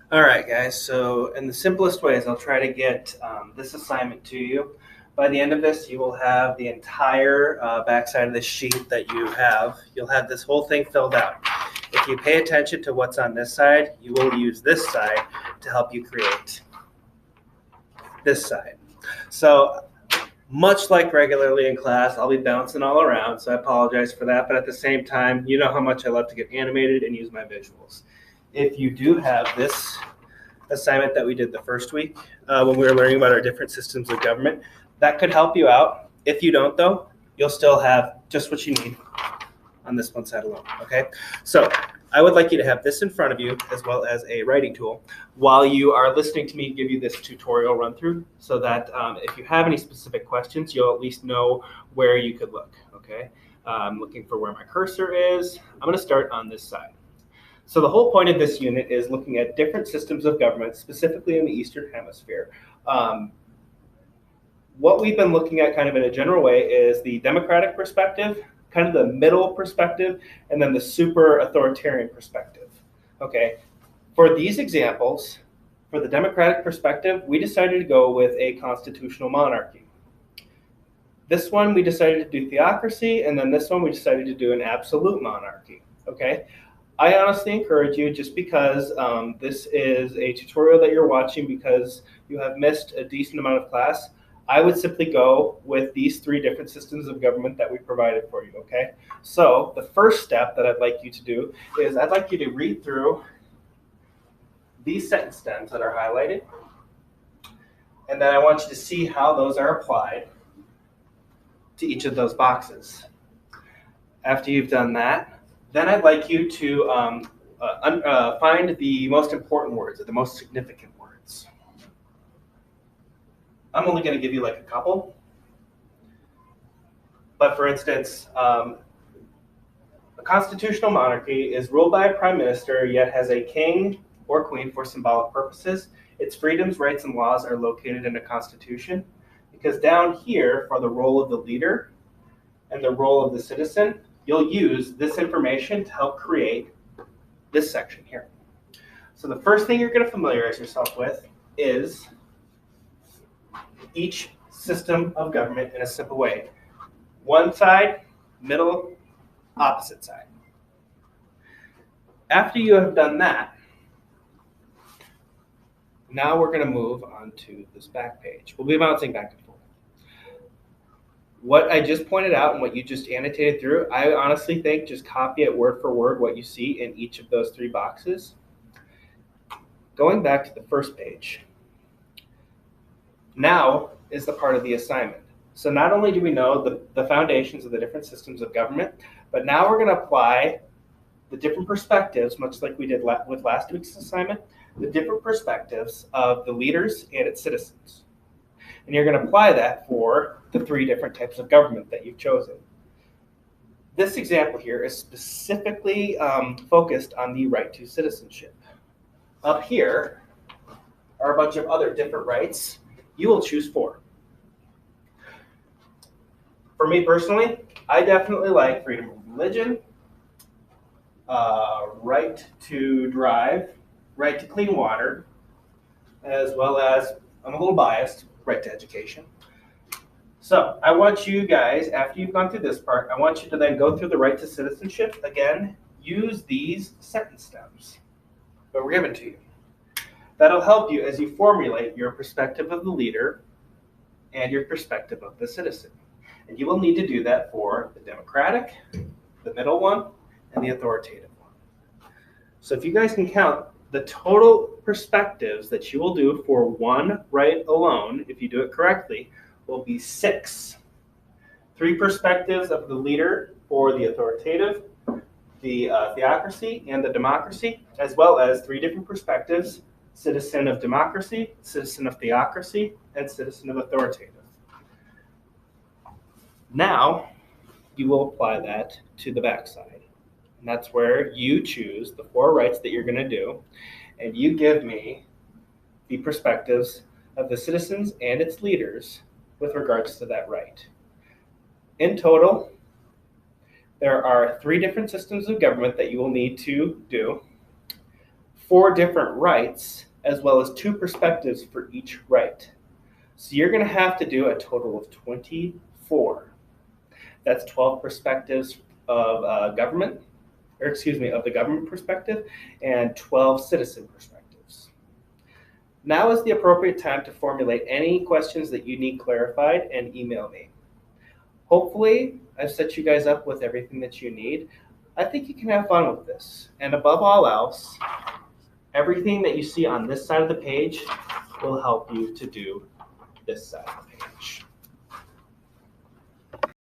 All right, guys. So, in the simplest ways, I'll try to get this assignment to you. By the end of this, you will have the entire backside of this sheet that you have. You'll have this whole thing filled out. If you pay attention to what's on this side, you will use this side to help you create this side. So, much like regularly in class, I'll be bouncing all around, so I apologize for that. But at the same time, you know how much I love to get animated and use my visuals. If you do have this assignment that we did the first week when we were learning about our different systems of government, that could help you out. If you don't, though, you'll still have just what you need on this one side alone, okay? So I would like you to have this in front of you as well as a writing tool while you are listening to me give you this tutorial run through so that if you have any specific questions, you'll at least know where you could look, okay? I'm looking for where my cursor is. I'm gonna start on this side. So the whole point of this unit is looking at different systems of government, specifically in the Eastern Hemisphere. What we've been looking at kind of in a general way is the democratic perspective, kind of the middle perspective, and then the super authoritarian perspective. Okay, for these examples, for the democratic perspective, we decided to go with a constitutional monarchy. This one we decided to do theocracy, and then this one we decided to do an absolute monarchy. Okay, I honestly encourage you, just because this is a tutorial that you're watching because you have missed a decent amount of class, I would simply go with these three different systems of government that we provided for you, okay? So the first step that I'd like you to do is I'd like you to read through these sentence stems that are highlighted, and then I want you to see how those are applied to each of those boxes. After you've done that, then I'd like you to find the most important words, or the most significant words. I'm only going to give you like a couple. But for instance, a constitutional monarchy is ruled by a prime minister, yet has a king or queen for symbolic purposes. Its freedoms, rights, and laws are located in a constitution. Because down here, for the role of the leader and the role of the citizen, you'll use this information to help create this section here. So the first thing you're going to familiarize yourself with is each system of government in a simple way. One side, middle, opposite side. After you have done that, now we're going to move on to this back page. We'll be bouncing back and forth. What I just pointed out and what you just annotated through, I honestly think just copy it word for word what you see in each of those three boxes. Going back to the first page, now is the part of the assignment. So not only do we know the foundations of the different systems of government, but now we're going to apply the different perspectives, much like we did with last week's assignment, the different perspectives of the leaders and its citizens. And you're going to apply that for the three different types of government that you've chosen. This example here is specifically focused on the right to citizenship. Up here are a bunch of other different rights. You will choose four. For me personally, I definitely like freedom of religion, right to drive, right to clean water, as well as, I'm a little biased, right to education. So I want you guys, after you've gone through this part, I want you to then go through the right to citizenship. Again, use these sentence stems that were given to you. That'll help you as you formulate your perspective of the leader and your perspective of the citizen. And you will need to do that for the democratic, the middle one, and the authoritative one. So if you guys can count, the total perspectives that you will do for one right alone, if you do it correctly, will be 6. 3 perspectives of the leader for the authoritative, the theocracy, and the democracy, as well as 3 different perspectives: citizen of democracy, citizen of theocracy, and citizen of authoritative. Now, you will apply that to the backside. And that's where you choose the 4 rights that you're going to do, and you give me the perspectives of the citizens and its leaders with regards to that right. In total, there are 3 different systems of government that you will need to do. 4 different rights, as well as 2 perspectives for each right. So you're going to have to do a total of 24. That's 12 perspectives of government, or excuse me, of the government perspective, and 12 citizen perspectives. Now is the appropriate time to formulate any questions that you need clarified and email me. Hopefully, I've set you guys up with everything that you need. I think you can have fun with this. And above all else, everything that you see on this side of the page will help you to do this side of the page.